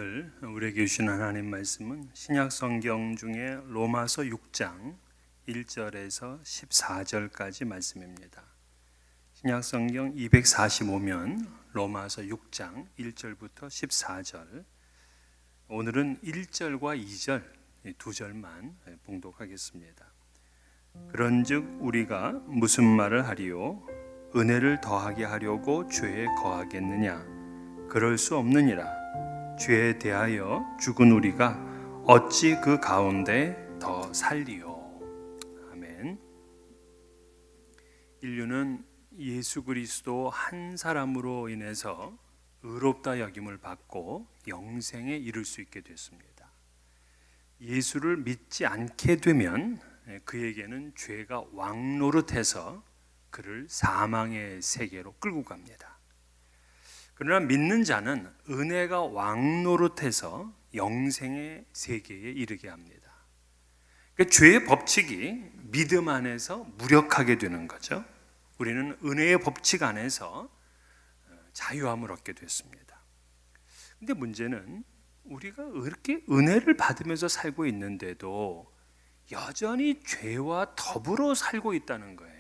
오늘 우리에게 주신 하나님 말씀은 신약 성경 중에 로마서 6장 1절에서 14절까지 말씀입니다. 신약 성경 245면 로마서 6장 1절부터 14절. 오늘은 1절과 2절 두 절만 봉독하겠습니다. 그런즉 우리가 무슨 말을 하리요? 은혜를 더하게 하려고 죄에 거하겠느냐? 그럴 수 없느니라. 죄에 대하여 죽은 우리가 어찌 그 가운데 더 살리요? 아멘. 인류는 예수 그리스도 한 사람으로 인해서 의롭다 여김을 받고 영생에 이를 수 있게 됐습니다. 예수를 믿지 않게 되면 그에게는 죄가 왕노릇해서 그를 사망의 세계로 끌고 갑니다. 그러나 믿는 자는 은혜가 왕노릇해서 영생의 세계에 이르게 합니다. 그러니까 죄의 법칙이 믿음 안에서 무력하게 되는 거죠. 우리는 은혜의 법칙 안에서 자유함을 얻게 됐습니다. 근데 문제는 우리가 이렇게 은혜를 받으면서 살고 있는데도 여전히 죄와 더불어 살고 있다는 거예요.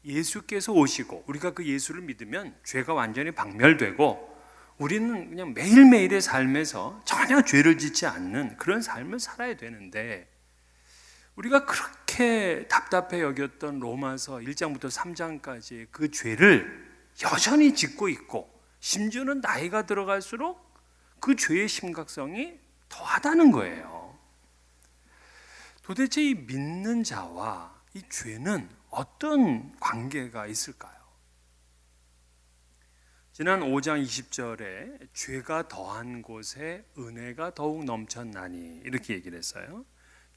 예수께서 오시고 우리가 그 예수를 믿으면 죄가 완전히 박멸되고 우리는 그냥 매일매일의 삶에서 전혀 죄를 짓지 않는 그런 삶을 살아야 되는데, 우리가 그렇게 답답해 여겼던 로마서 1장부터 3장까지 그 죄를 여전히 짓고 있고, 심지어는 나이가 들어갈수록 그 죄의 심각성이 더하다는 거예요. 도대체 이 믿는 자와 이 죄는 어떤 관계가 있을까요? 지난 5장 20절에 죄가 더한 곳에 은혜가 더욱 넘쳤나니 이렇게 얘기를 했어요.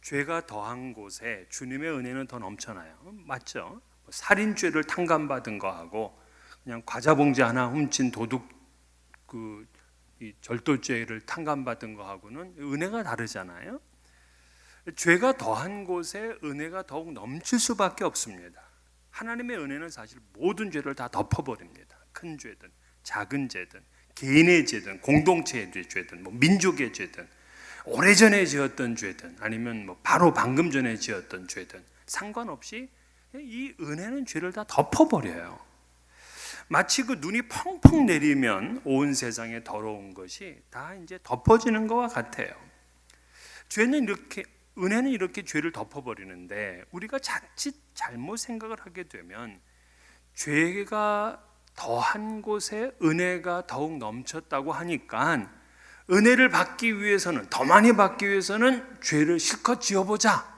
죄가 더한 곳에 주님의 은혜는 더 넘쳐나요. 맞죠? 살인죄를 탕감받은 거하고 그냥 과자 봉지 하나 훔친 도둑 이 절도죄를 탕감받은 거하고는 은혜가 다르잖아요. 죄가 더한 곳에 은혜가 더욱 넘칠 수밖에 없습니다. 하나님의 은혜는 사실 모든 죄를 다 덮어버립니다. 큰 죄든 작은 죄든 개인의 죄든 공동체의 죄든 민족의 죄든 오래전에 지었던 죄든 아니면 바로 방금 전에 지었던 죄든 상관없이 이 은혜는 죄를 다 덮어버려요. 마치 그 눈이 펑펑 내리면 온 세상에 더러운 것이 다 이제 덮어지는 것과 같아요. 은혜는 이렇게 죄를 덮어버리는데, 우리가 자칫 잘못 생각을 하게 되면 죄가 더한 곳에 은혜가 더욱 넘쳤다고 하니까 은혜를 받기 위해서는, 더 많이 받기 위해서는 죄를 실컷 지어보자,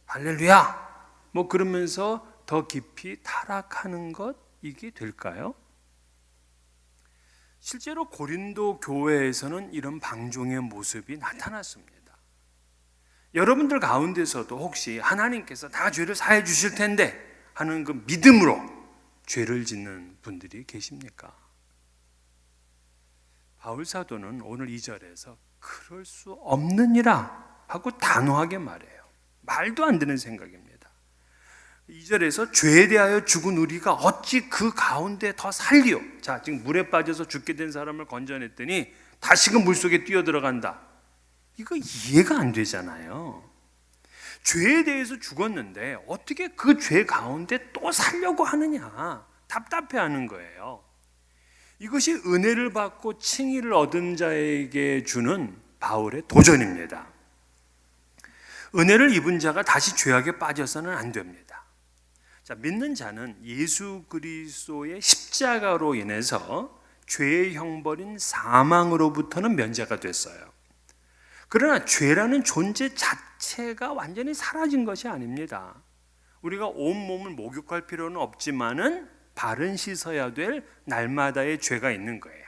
할렐루야, 그러면서 더 깊이 타락하는 것, 이게 될까요? 실제로 고린도 교회에서는 이런 방종의 모습이 나타났습니다. 여러분들 가운데서도 혹시 하나님께서 다 죄를 사해 주실 텐데 하는 그 믿음으로 죄를 짓는 분들이 계십니까? 바울 사도는 오늘 2절에서 그럴 수 없느니라 하고 단호하게 말해요. 말도 안 되는 생각입니다. 2절에서 죄에 대하여 죽은 우리가 어찌 그 가운데 더 살리요? 자, 지금 물에 빠져서 죽게 된 사람을 건져냈더니 다시금 물속에 뛰어들어간다. 이거 이해가 안 되잖아요. 죄에 대해서 죽었는데 어떻게 그 죄 가운데 또 살려고 하느냐, 답답해하는 거예요. 이것이 은혜를 받고 칭의를 얻은 자에게 주는 바울의 도전입니다. 은혜를 입은 자가 다시 죄악에 빠져서는 안 됩니다. 자, 믿는 자는 예수 그리스도의 십자가로 인해서 죄의 형벌인 사망으로부터는 면제가 됐어요. 그러나 죄라는 존재 자체가 완전히 사라진 것이 아닙니다. 우리가 온몸을 목욕할 필요는 없지만은 발은 씻어야 될 날마다의 죄가 있는 거예요.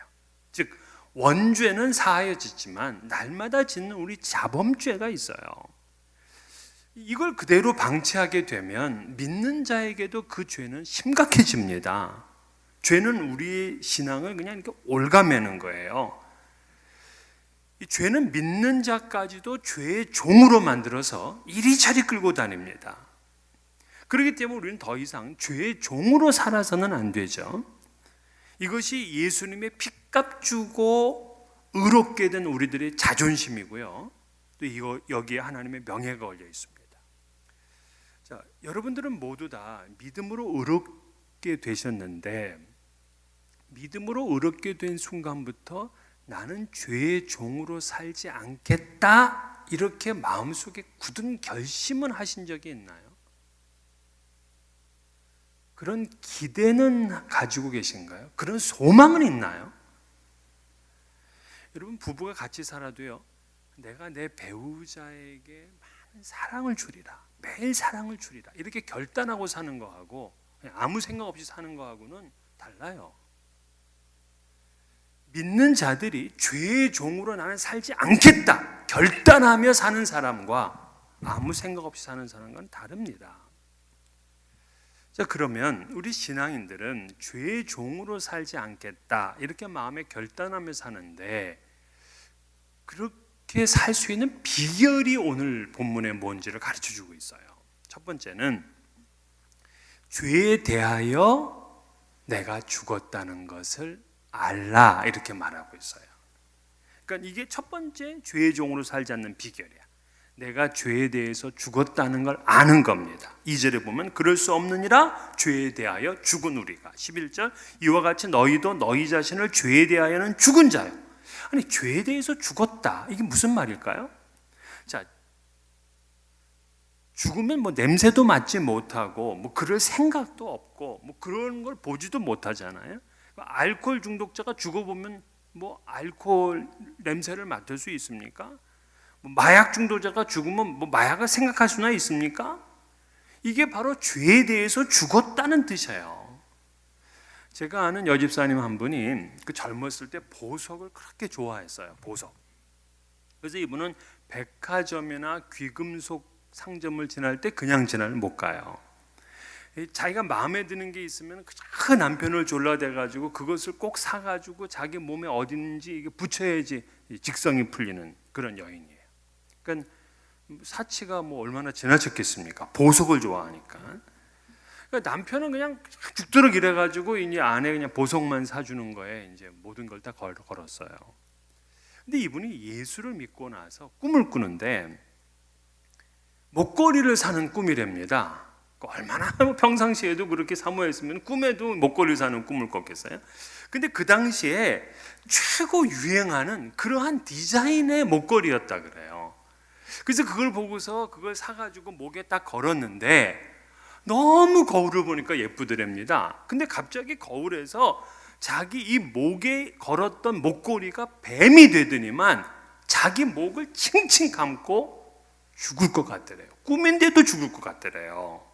즉 원죄는 사하여졌지만 날마다 짓는 우리 자범죄가 있어요. 이걸 그대로 방치하게 되면 믿는 자에게도 그 죄는 심각해집니다. 죄는 우리의 신앙을 그냥 이렇게 올가매는 거예요. 이 죄는 믿는 자까지도 죄의 종으로 만들어서 이리저리 끌고 다닙니다. 그렇기 때문에 우리는 더 이상 죄의 종으로 살아서는 안 되죠. 이것이 예수님의 핏값 주고 의롭게 된 우리들의 자존심이고요. 또 여기에 하나님의 명예가 걸려 있습니다. 자, 여러분들은 모두 다 믿음으로 의롭게 되셨는데 믿음으로 의롭게 된 순간부터 나는 죄의 종으로 살지 않겠다 이렇게 마음속에 굳은 결심은 하신 적이 있나요? 그런 기대는 가지고 계신가요? 그런 소망은 있나요? 여러분, 부부가 같이 살아도요, 내가 내 배우자에게 많은 사랑을 주리라, 매일 사랑을 주리라 이렇게 결단하고 사는 거하고 그냥 아무 생각 없이 사는 거하고는 달라요. 믿는 자들이 죄의 종으로 나는 살지 않겠다 결단하며 사는 사람과 아무 생각 없이 사는 사람과는 다릅니다. 자, 그러면 우리 신앙인들은 죄의 종으로 살지 않겠다 이렇게 마음에 결단하며 사는데 그렇게 살 수 있는 비결이 오늘 본문에 뭔지를 가르쳐주고 있어요. 첫 번째는 죄에 대하여 내가 죽었다는 것을 알라 이렇게 말하고 있어요. 그러니까 이게 첫 번째 죄의 종으로 살지 않는 비결이야. 내가 죄에 대해서 죽었다는 걸 아는 겁니다. 2절에 보면 그럴 수 없느니라 죄에 대하여 죽은 우리가 11절 이와 같이 너희도 너희 자신을 죄에 대하여는 죽은 자요. 아니 죄에 대해서 죽었다 이게 무슨 말일까요? 자, 죽으면 뭐 냄새도 맡지 못하고 뭐 그럴 생각도 없고 뭐 그런 걸 보지도 못하잖아요. 알코올 중독자가 죽어보면 뭐 알코올 냄새를 맡을 수 있습니까? 뭐 마약 중독자가 죽으면 뭐 마약을 생각할 수나 있습니까? 이게 바로 죄에 대해서 죽었다는 뜻이에요. 제가 아는 여집사님 한 분이 그 젊었을 때 보석을 그렇게 좋아했어요. 보석. 그래서 이분은 백화점이나 귀금속 상점을 지날 때 그냥 지나를 못 가요. 자기가 마음에 드는 게 있으면 그 남편을 졸라대가지고 그것을 꼭 사가지고 자기 몸에 어딘지 이게 붙여야지 직성이 풀리는 그런 여인이에요. 그러니까 사치가 뭐 얼마나 지나쳤겠습니까? 보석을 좋아하니까. 그러니까 남편은 그냥 죽도록 일해가지고 이제 아내 그냥 보석만 사주는 거에 이제 모든 걸 다 걸었어요. 근데 이분이 예수를 믿고 나서 꿈을 꾸는데 목걸이를 사는 꿈이랍니다. 얼마나 평상시에도 그렇게 사모했으면 꿈에도 목걸이를 사는 꿈을 꿨겠어요? 근데 그 당시에 최고 유행하는 그러한 디자인의 목걸이였다 그래요. 그래서 그걸 보고서 그걸 사가지고 목에 딱 걸었는데 너무 거울을 보니까 예쁘더랍니다. 근데 갑자기 거울에서 자기 이 목에 걸었던 목걸이가 뱀이 되더니만 자기 목을 칭칭 감고 죽을 것 같더래요. 꿈인데도 죽을 것 같더래요.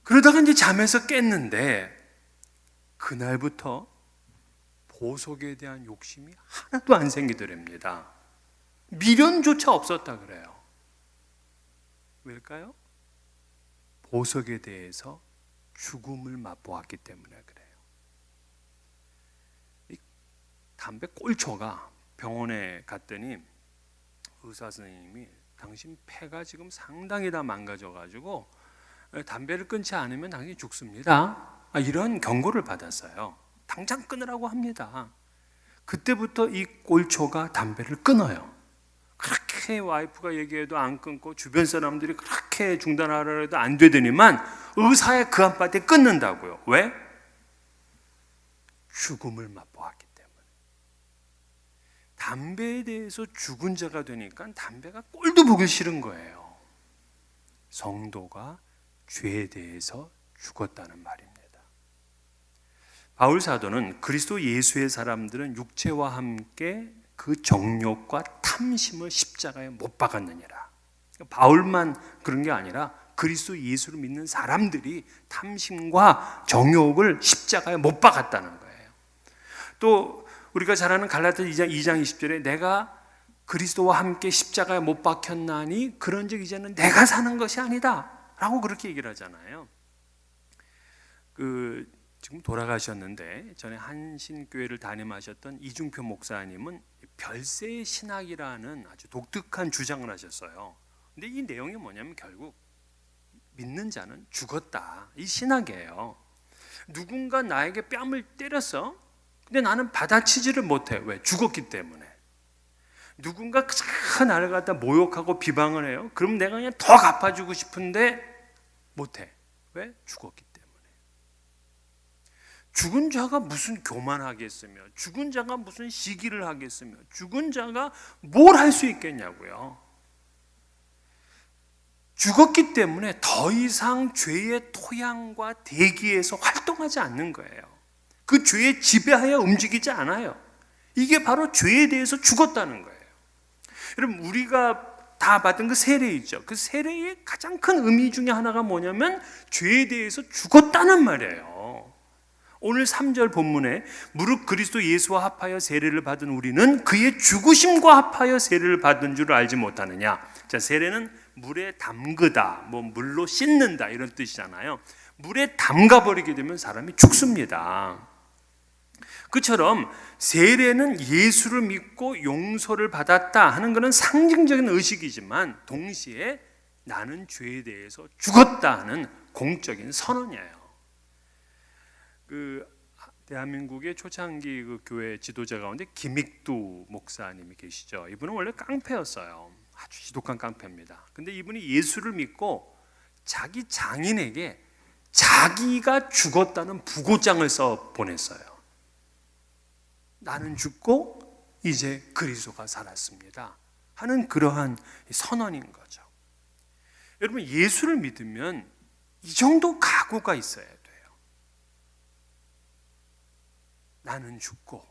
그러다가 이제 잠에서 깼는데 그날부터 보석에 대한 욕심이 하나도 안 생기더랍니다. 미련조차 없었다 그래요. 왜일까요? 보석에 대해서 죽음을 맛보았기 때문에 그래요. 이 담배 꼴초가 병원에 갔더니 의사 선생님이 당신 폐가 지금 상당히 다 망가져가지고 담배를 끊지 않으면 당연히 죽습니다. 이런 경고를 받았어요. 당장 끊으라고 합니다. 그때부터 이 꼴초가 담배를 끊어요. 그렇게 와이프가 얘기해도 안 끊고 주변 사람들이 그렇게 중단하라 해도 안 되더니만 의사의 그 한마디에 끊는다고요. 왜? 죽음을 맛보았기 때문에. 담배에 대해서 죽은 자가 되니까 담배가 꼴도 보기 싫은 거예요. 성도가 죄에 대해서 죽었다는 말입니다. 바울 사도는 그리스도 예수의 사람들은 육체와 함께 그 정욕과 탐심을 십자가에 못 박았느니라. 바울만 그런 게 아니라 그리스도 예수를 믿는 사람들이 탐심과 정욕을 십자가에 못 박았다는 거예요. 또 우리가 잘 아는 갈라디아 2장 20절에 내가 그리스도와 함께 십자가에 못 박혔나니 그런즉 이제는 내가 사는 것이 아니다 라고 그렇게 얘기를 하잖아요. 지금 돌아가셨는데 전에 한신교회를 담임하셨던 이중표 목사님은 별세의 신학이라는 아주 독특한 주장을 하셨어요. 근데 이 내용이 뭐냐면 결국 믿는 자는 죽었다. 이 신학이에요. 누군가 나에게 뺨을 때렸어. 근데 나는 받아치지를 못해. 왜? 죽었기 때문에. 누군가 나를 갖다 모욕하고 비방을 해요. 그럼 내가 그냥 더 갚아주고 싶은데 못해. 왜? 죽었기 때문에. 죽은 자가 무슨 교만하겠으며, 죽은 자가 무슨 시기를 하겠으며, 죽은 자가 뭘 할 수 있겠냐고요. 죽었기 때문에 더 이상 죄의 토양과 대기에서 활동하지 않는 거예요. 그 죄에 지배하여 움직이지 않아요. 이게 바로 죄에 대해서 죽었다는 거예요. 여러분, 우리가 다 받은 그 세례 있죠. 그 세례의 가장 큰 의미 중에 하나가 뭐냐면 죄에 대해서 죽었다는 말이에요. 오늘 3절 본문에 무릇 그리스도 예수와 합하여 세례를 받은 우리는 그의 죽으심과 합하여 세례를 받은 줄 알지 못하느냐. 자, 세례는 물에 담그다, 물로 씻는다 이런 뜻이잖아요. 물에 담가버리게 되면 사람이 죽습니다. 그처럼 세례는 예수를 믿고 용서를 받았다 하는 것은 상징적인 의식이지만 동시에 나는 죄에 대해서 죽었다 하는 공적인 선언이에요. 대한민국의 초창기 그 교회 지도자 가운데 김익두 목사님이 계시죠. 이분은 원래 깡패였어요. 아주 지독한 깡패입니다. 근데 이분이 예수를 믿고 자기 장인에게 자기가 죽었다는 부고장을 써 보냈어요. 나는 죽고 이제 그리스도가 살았습니다 하는 그러한 선언인 거죠. 여러분, 예수를 믿으면 이 정도 각오가 있어야 돼요. 나는 죽고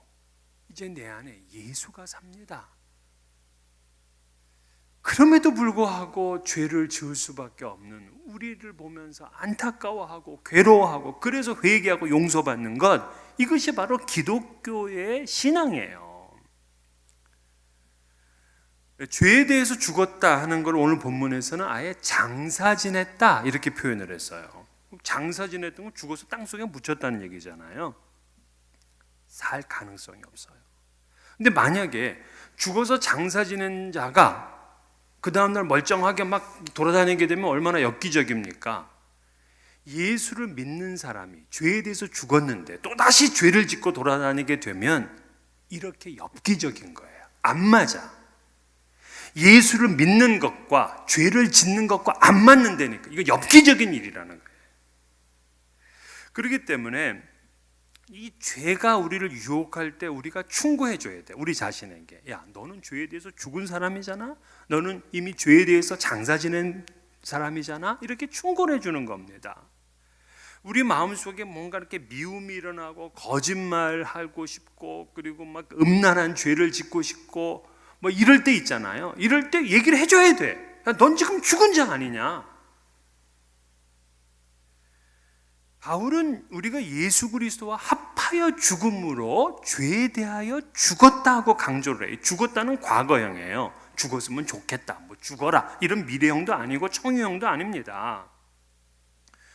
이제 내 안에 예수가 삽니다. 그럼에도 불구하고 죄를 지을 수밖에 없는 우리를 보면서 안타까워하고 괴로워하고 그래서 회개하고 용서받는 것, 이것이 바로 기독교의 신앙이에요. 죄에 대해서 죽었다 하는 걸 오늘 본문에서는 아예 장사 지냈다 이렇게 표현을 했어요. 장사 지냈던 건 죽어서 땅속에 묻혔다는 얘기잖아요. 살 가능성이 없어요. 근데 만약에 죽어서 장사 지낸 자가 그 다음날 멀쩡하게 막 돌아다니게 되면 얼마나 엽기적입니까? 예수를 믿는 사람이 죄에 대해서 죽었는데 또다시 죄를 짓고 돌아다니게 되면 이렇게 엽기적인 거예요. 안 맞아. 예수를 믿는 것과 죄를 짓는 것과 안 맞는다니까. 이거 엽기적인 일이라는 거예요. 그렇기 때문에 이 죄가 우리를 유혹할 때 우리가 충고해 줘야 돼. 우리 자신에게. 야, 너는 죄에 대해서 죽은 사람이잖아. 너는 이미 죄에 대해서 장사 지낸 사람이잖아. 이렇게 충고를 해 주는 겁니다. 우리 마음속에 뭔가 이렇게 미움이 일어나고 거짓말하고 싶고 그리고 막 음란한 죄를 짓고 싶고 뭐 이럴 때 있잖아요. 이럴 때 얘기를 해줘야 돼. 야, 넌 지금 죽은 자 아니냐. 바울은 우리가 예수 그리스도와 합하여 죽음으로 죄에 대하여 죽었다 하고 강조를 해요. 죽었다는 과거형이에요. 죽었으면 좋겠다, 뭐 죽어라 이런 미래형도 아니고 청유형도 아닙니다.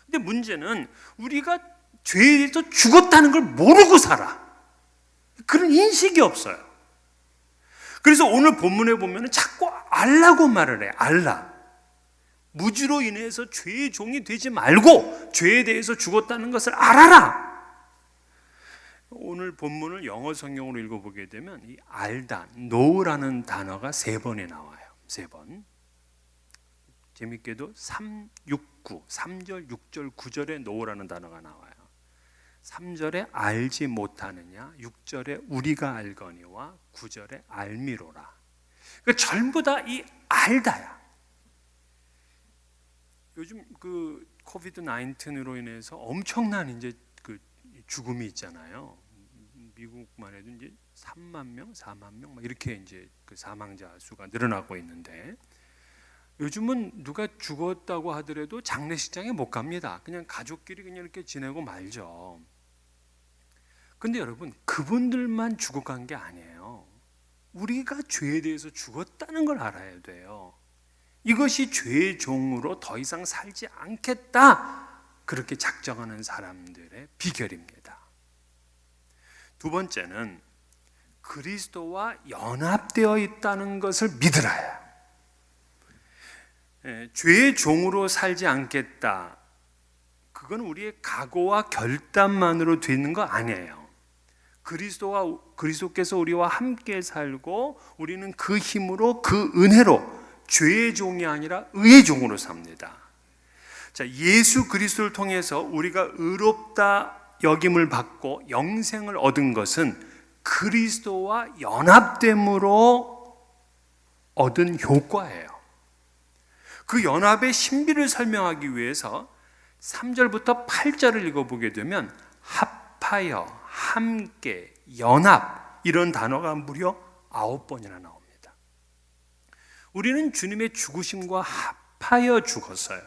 근데 문제는 우리가 죄에 대해서 죽었다는 걸 모르고 살아. 그런 인식이 없어요. 그래서 오늘 본문에 보면 자꾸 알라고 말을 해. 알라. 무지로 인해서 죄의 종이 되지 말고 죄에 대해서 죽었다는 것을 알아라. 오늘 본문을 영어 성경으로 읽어보게 되면 이 알다, know라는 단어가 3번에 나와요. 3번. 재밌게도 3, 6, 9, 3절, 6절, 9절에 know라는 단어가 나와요. 3절에 알지 못하느냐, 6절에 우리가 알거니와 9절에 알미로라. 그러니까 전부 다 이 알다야. 요즘 그 코비드 19으로 인해서 엄청난 이제 그 죽음이 있잖아요. 미국만 해도 이제 3만 명, 4만 명 막 이렇게 이제 그 사망자 수가 늘어나고 있는데 요즘은 누가 죽었다고 하더라도 장례식장에 못 갑니다. 그냥 가족끼리 그냥 이렇게 지내고 말죠. 근데 여러분, 그분들만 죽어간 게 아니에요. 우리가 죄에 대해서 죽었다는 걸 알아야 돼요. 이것이 죄의 종으로 더 이상 살지 않겠다, 그렇게 작정하는 사람들의 비결입니다. 두 번째는 그리스도와 연합되어 있다는 것을 믿으라요. 죄의 종으로 살지 않겠다, 그건 우리의 각오와 결단만으로 되는 거 아니에요. 그리스도께서 우리와 함께 살고 우리는 그 힘으로 그 은혜로 죄의 종이 아니라 의의 종으로 삽니다. 자, 예수 그리스도를 통해서 우리가 의롭다 여김을 받고 영생을 얻은 것은 그리스도와 연합됨으로 얻은 효과예요. 그 연합의 신비를 설명하기 위해서 3절부터 8절을 읽어보게 되면 합하여, 함께, 연합 이런 단어가 무려 9번이나 나옵니다. 우리는 주님의 죽으심과 합하여 죽었어요.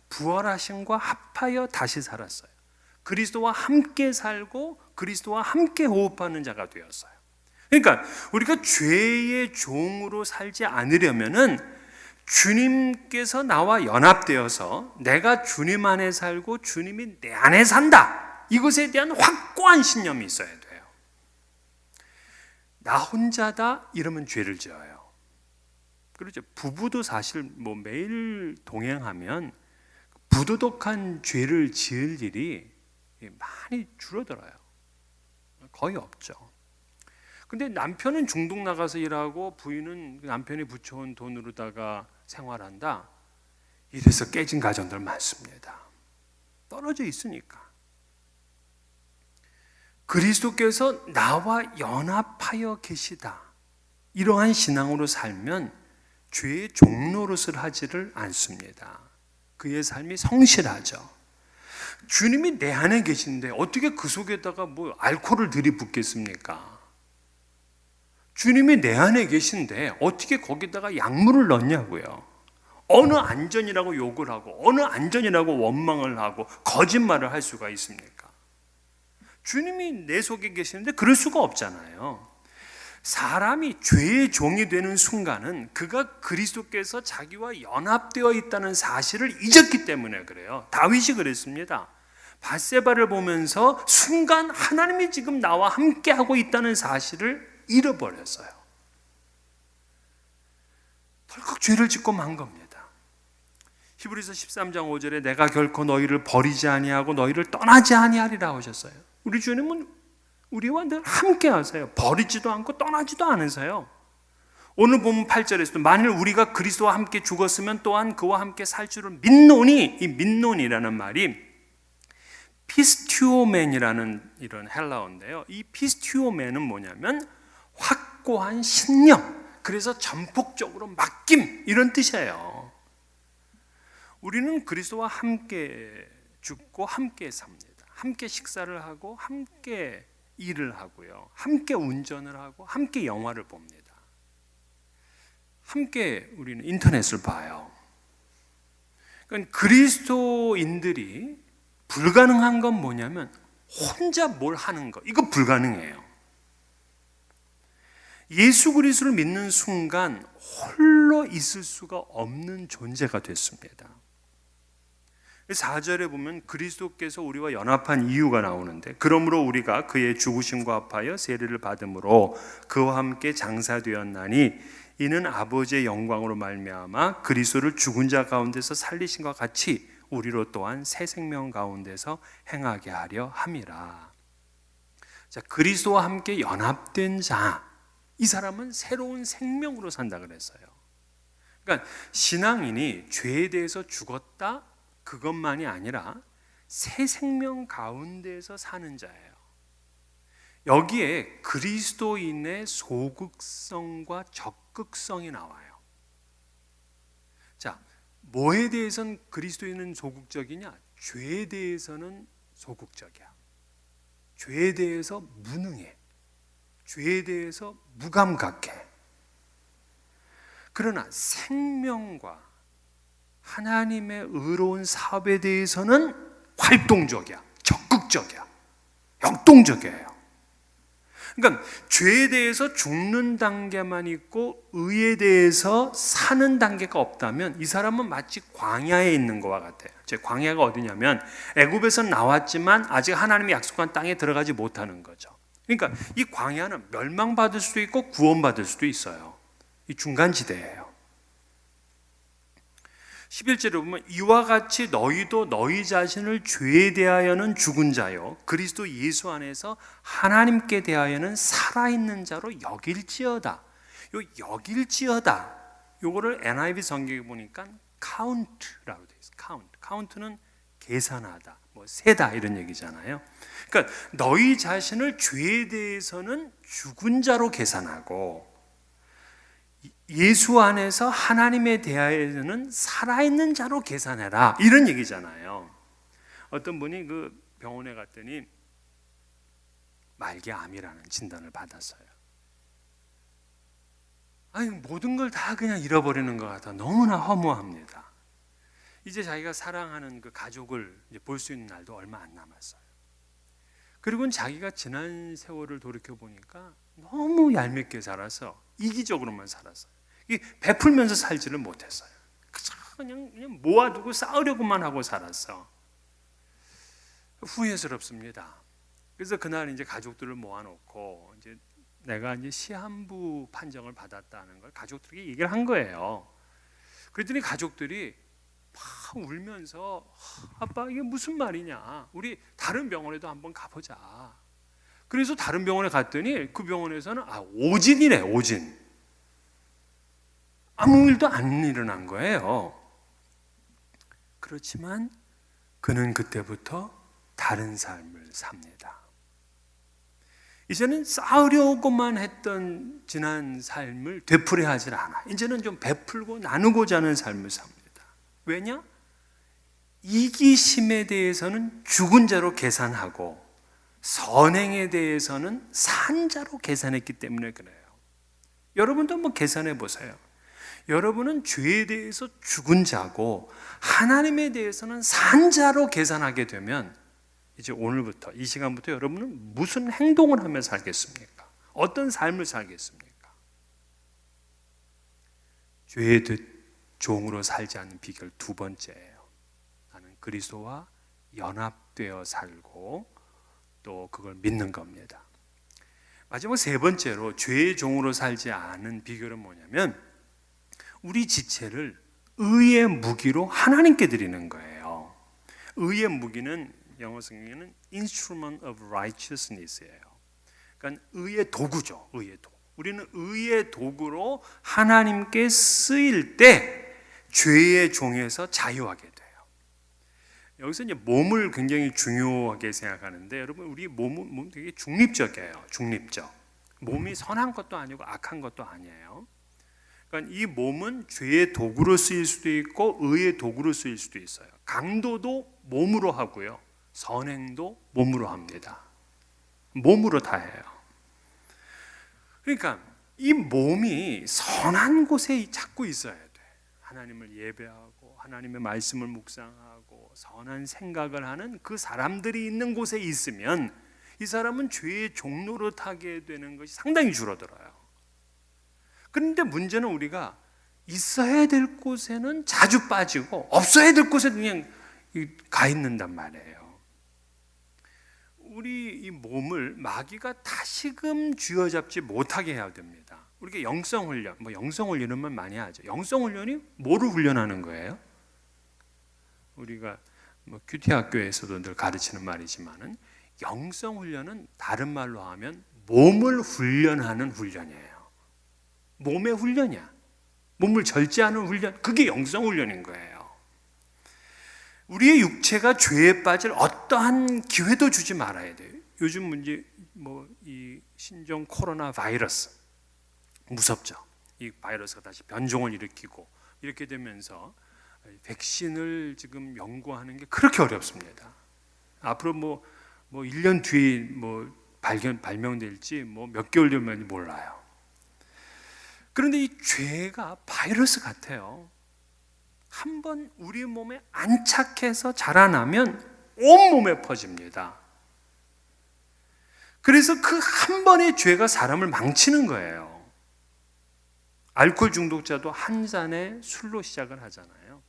부활하심과 합하여 다시 살았어요. 그리스도와 함께 살고 그리스도와 함께 호흡하는 자가 되었어요. 그러니까 우리가 죄의 종으로 살지 않으려면은 주님께서 나와 연합되어서 내가 주님 안에 살고 주님이 내 안에 산다, 이것에 대한 확고한 신념이 있어야 돼요. 나 혼자다 이러면 죄를 지어요. 그렇죠. 부부도 사실 매일 동행하면 부도덕한 죄를 지을 일이 많이 줄어들어요. 거의 없죠. 근데 남편은 중동 나가서 일하고 부인은 남편이 붙여온 돈으로다가 생활한다, 이래서 깨진 가정들 많습니다. 떨어져 있으니까. 그리스도께서 나와 연합하여 계시다, 이러한 신앙으로 살면 죄의 종노릇을 하지를 않습니다. 그의 삶이 성실하죠. 주님이 내 안에 계신데 어떻게 그 속에다가 알코올을 들이붓겠습니까? 주님이 내 안에 계신데 어떻게 거기다가 약물을 넣냐고요. 어느 안전이라고 욕을 하고 어느 안전이라고 원망을 하고 거짓말을 할 수가 있습니까? 주님이 내 속에 계시는데 그럴 수가 없잖아요. 사람이 죄의 종이 되는 순간은 그가 그리스도께서 자기와 연합되어 있다는 사실을 잊었기 때문에 그래요. 다윗이 그랬습니다. 밧세바를 보면서 순간 하나님이 지금 나와 함께하고 있다는 사실을 잃어버렸어요. 덜컥 죄를 짓고 만 겁니다. 히브리서 13장 5절에 내가 결코 너희를 버리지 아니하고 너희를 떠나지 아니하리라 하셨어요. 우리 주님은 우리와 늘 함께 하세요. 버리지도 않고 떠나지도 않으세요. 오늘 보면 8절에서도 만일 우리가 그리스도와 함께 죽었으면 또한 그와 함께 살 줄을 믿노니, 이 믿노니라는 말이 피스티오맨이라는 이런 헬라어인데요. 이 피스티오맨은 뭐냐면 확고한 신념, 그래서 전폭적으로 맡김, 이런 뜻이에요. 우리는 그리스도와 함께 죽고 함께 삽니다. 함께 식사를 하고 함께 일을 하고요. 함께 운전을 하고 함께 영화를 봅니다. 함께 우리는 인터넷을 봐요. 그러니까 그리스도인들이 불가능한 건 뭐냐면 혼자 뭘 하는 거, 이거 불가능해요. 예수 그리스도를 믿는 순간 홀로 있을 수가 없는 존재가 됐습니다. 4절에 보면 그리스도께서 우리와 연합한 이유가 나오는데, 그러므로 우리가 그의 죽으심과 합하여 세례를 받음으로 그와 함께 장사되었나니 이는 아버지의 영광으로 말미암아 그리스도를 죽은 자 가운데서 살리신과 같이 우리로 또한 새 생명 가운데서 행하게 하려 함이라. 자, 그리스도와 함께 연합된 자, 이 사람은 새로운 생명으로 산다 그랬어요. 그러니까 신앙인이 죄에 대해서 죽었다, 그것만이 아니라 새 생명 가운데서 사는 자예요. 여기에 그리스도인의 소극성과 적극성이 나와요. 자, 뭐에 대해서는 그리스도인은 소극적이냐? 죄에 대해서는 소극적이야. 죄에 대해서 무능해. 죄에 대해서 무감각해. 그러나 생명과 하나님의 의로운 사업에 대해서는 활동적이야, 적극적이야, 역동적이에요. 그러니까 죄에 대해서 죽는 단계만 있고 의에 대해서 사는 단계가 없다면 이 사람은 마치 광야에 있는 것과 같아요. 제 광야가 어디냐면 애굽에서 나왔지만 아직 하나님의 약속한 땅에 들어가지 못하는 거죠. 그러니까 이 광야는 멸망받을 수도 있고 구원받을 수도 있어요. 이 중간지대예요. 11절에 보면 이와 같이 너희도 너희 자신을 죄에 대하여는 죽은 자요 그리스도 예수 안에서 하나님께 대하여는 살아있는 자로 여길지어다. 요 여길지어다 요거를 NIV 성경에 보니까 count라고 되어 있어요. count는 계산하다, 뭐 세다 이런 얘기잖아요. 그러니까 너희 자신을 죄에 대해서는 죽은 자로 계산하고 예수 안에서 하나님에 대하여는 살아있는 자로 계산해라 이런 얘기잖아요. 어떤 분이 그 병원에 갔더니 말기암이라는 진단을 받았어요. 아니 모든 걸 다 그냥 잃어버리는 것 같아 너무나 허무합니다. 이제 자기가 사랑하는 그 가족을 볼 수 있는 날도 얼마 안 남았어요. 그리고 자기가 지난 세월을 돌이켜 보니까 너무 얄밉게 살아서 이기적으로만 살았어요. 베풀면서 살지를 못했어요. 그냥 모아두고 싸우려고만 하고 살았어. 후회스럽습니다. 그래서 그날 이제 가족들을 모아놓고 이제 내가 이제 시한부 판정을 받았다는 걸 가족들에게 얘기를 한 거예요. 그랬더니 가족들이 막 울면서 아빠 이게 무슨 말이냐? 우리 다른 병원에도 한번 가보자. 그래서 다른 병원에 갔더니 그 병원에서는 오진이래 오진. 아무 일도 안 일어난 거예요. 그렇지만 그는 그때부터 다른 삶을 삽니다. 이제는 싸우려고만 했던 지난 삶을 되풀이하지 않아. 이제는 좀 베풀고 나누고자 하는 삶을 삽니다. 왜냐? 이기심에 대해서는 죽은 자로 계산하고 선행에 대해서는 산 자로 계산했기 때문에 그래요. 여러분도 한번 계산해 보세요. 여러분은 죄에 대해서 죽은 자고 하나님에 대해서는 산 자로 계산하게 되면 이제 오늘부터 이 시간부터 여러분은 무슨 행동을 하며 살겠습니까? 어떤 삶을 살겠습니까? 죄의 종으로 살지 않는 비결 두 번째예요. 나는 그리스도와 연합되어 살고 또 그걸 믿는 겁니다. 마지막 세 번째로 죄의 종으로 살지 않은 비결은 뭐냐면 우리 지체를 의의 무기로 하나님께 드리는 거예요. 의의 무기는 영어 성경에는 instrument of righteousness예요. 그러니까 의의 도구죠. 의의 도구. 우리는 의의 도구로 하나님께 쓰일 때 죄의 종에서 자유하게 돼요. 여기서 이제 몸을 굉장히 중요하게 생각하는데 여러분 우리 몸은 되게 중립적이에요. 중립적. 몸이 선한 것도 아니고 악한 것도 아니에요. 그러니까 이 몸은 죄의 도구로 쓰일 수도 있고 의의 도구로 쓰일 수도 있어요. 강도도 몸으로 하고요. 선행도 몸으로 합니다. 몸으로 다 해요. 그러니까 이 몸이 선한 곳에 자꾸 있어야 돼. 하나님을 예배하고 하나님의 말씀을 묵상하고 선한 생각을 하는 그 사람들이 있는 곳에 있으면 이 사람은 죄의 종로로 타게 되는 것이 상당히 줄어들어요. 그런데 문제는 우리가 있어야 될 곳에는 자주 빠지고 없어야 될 곳에 그냥 가 있는단 말이에요. 우리 이 몸을 마귀가 다시금 쥐어잡지 못하게 해야 됩니다. 우리가 영성훈련, 영성훈련만 많이 하죠. 영성훈련이 뭐를 훈련하는 거예요? 우리가 큐티 학교에서도 늘 가르치는 말이지만은 영성훈련은 다른 말로 하면 몸을 훈련하는 훈련이에요. 몸의 훈련이야. 몸을 절제하는 훈련, 그게 영성훈련인 거예요. 우리의 육체가 죄에 빠질 어떠한 기회도 주지 말아야 돼요. 요즘 문제 이 신종 코로나 바이러스 무섭죠. 이 바이러스가 다시 변종을 일으키고 이렇게 되면서 백신을 지금 연구하는 게 그렇게 어렵습니다. 앞으로 1년 뒤에 발명될지 몇 개월 되면 몰라요. 그런데 이 죄가 바이러스 같아요. 한번 우리 몸에 안착해서 자라나면 온몸에 퍼집니다. 그래서 그 한 번의 죄가 사람을 망치는 거예요. 알코올 중독자도 한 잔의 술로 시작을 하잖아요.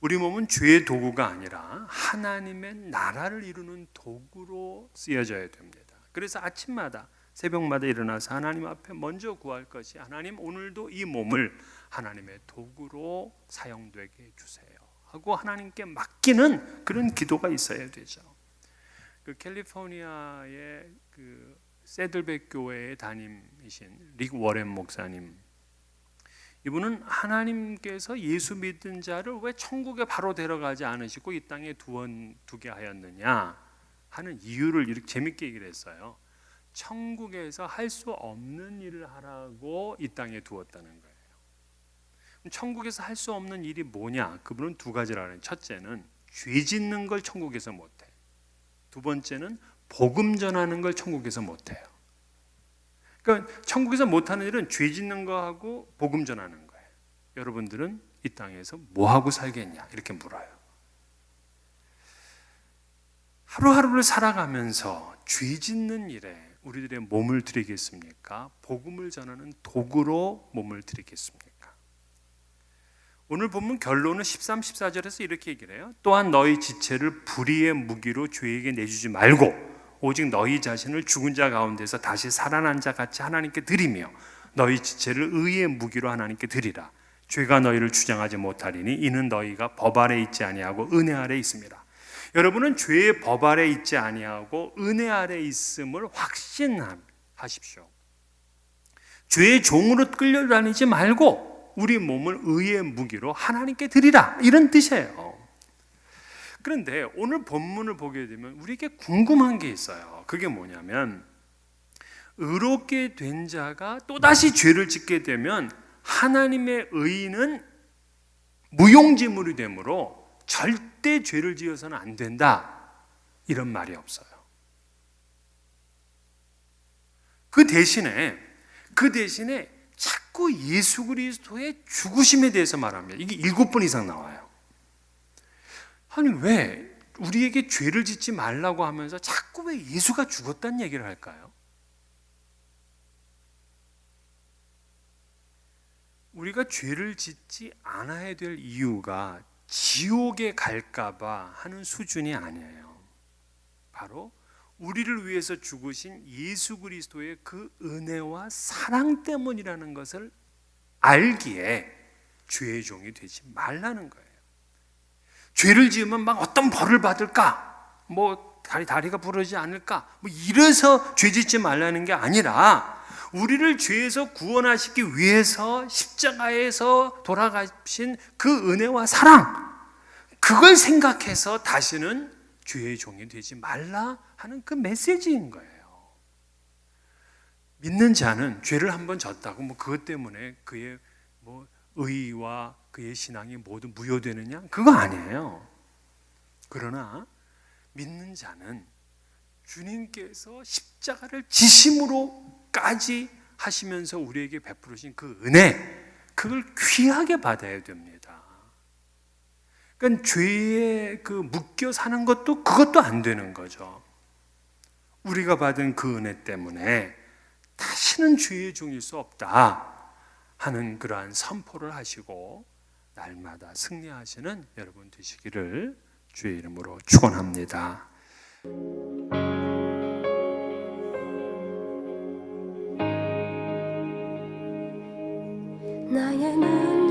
우리 몸은 죄의 도구가 아니라 하나님의 나라를 이루는 도구로 쓰여져야 됩니다. 그래서 아침마다 새벽마다 일어나서 하나님 앞에 먼저 구할 것이 하나님 오늘도 이 몸을 하나님의 도구로 사용되게 해주세요 하고 하나님께 맡기는 그런 기도가 있어야 되죠. 그 캘리포니아의 그 세들백 교회의 담임이신 릭 워렌 목사님, 이분은 하나님께서 예수 믿은 자를 왜 천국에 바로 데려가지 않으시고 이 땅에 두게 하였느냐 하는 이유를 이렇게 재밌게 얘기를 했어요. 천국에서 할 수 없는 일을 하라고 이 땅에 두었다는 거예요. 천국에서 할 수 없는 일이 뭐냐? 그분은 두 가지라는. 첫째는 죄 짓는 걸 천국에서 못해. 두 번째는 복음 전하는 걸 천국에서 못해요. 그러니까 천국에서 못하는 일은 죄 짓는 거하고 복음 전하는 거예요. 여러분들은 이 땅에서 뭐 하고 살겠냐? 이렇게 물어요. 하루하루를 살아가면서 죄 짓는 일에 우리들의 몸을 드리겠습니까? 복음을 전하는 도구로 몸을 드리겠습니까? 오늘 본문 결론은 13, 14절에서 이렇게 얘기를 해요. 또한 너희 지체를 불의의 무기로 죄에게 내주지 말고 오직 너희 자신을 죽은 자 가운데서 다시 살아난 자 같이 하나님께 드리며 너희 지체를 의의 무기로 하나님께 드리라. 죄가 너희를 주장하지 못하리니 이는 너희가 법 아래 있지 아니하고 은혜 아래 있습니다. 여러분은 죄의 법 아래 있지 아니하고 은혜 아래 있음을 확신하십시오. 죄의 종으로 끌려다니지 말고 우리 몸을 의의 무기로 하나님께 드리라, 이런 뜻이에요. 그런데 오늘 본문을 보게 되면 우리에게 궁금한 게 있어요. 그게 뭐냐면 의롭게 된 자가 또다시 죄를 짓게 되면 하나님의 의는 무용지물이 되므로 절대 죄를 지어서는 안 된다, 이런 말이 없어요. 그 대신에 자꾸 예수 그리스도의 죽으심에 대해서 말합니다. 이게 7번 이상 나와요. 아니 왜 우리에게 죄를 짓지 말라고 하면서 자꾸 왜 예수가 죽었다는 얘기를 할까요? 우리가 죄를 짓지 않아야 될 이유가 지옥에 갈까봐 하는 수준이 아니에요. 바로 우리를 위해서 죽으신 예수 그리스도의 그 은혜와 사랑 때문이라는 것을 알기에 죄의 종이 되지 말라는 거예요. 죄를 지으면 막 어떤 벌을 받을까? 뭐 다리가 부러지지 않을까? 뭐 이래서 죄 짓지 말라는 게 아니라 우리를 죄에서 구원하시기 위해서 십자가에서 돌아가신 그 은혜와 사랑, 그걸 생각해서 다시는 죄의 종이 되지 말라 하는 그 메시지인 거예요. 믿는 자는 죄를 한번 졌다고 뭐 그것 때문에 그의 뭐 의와 그의 신앙이 모두 무효되느냐? 그거 아니에요. 그러나 믿는 자는 주님께서 십자가를 지심으로까지 하시면서 우리에게 베푸신 그 은혜, 그걸 귀하게 받아야 됩니다. 그러니까 죄에 묶여 사는 것도 그것도 안 되는 거죠. 우리가 받은 그 은혜 때문에 다시는 죄의 종일 수 없다 하는 그러한 선포를 하시고 날마다 승리하시는 여러분 되시기를 주의 이름으로 축원합니다. 나의 눈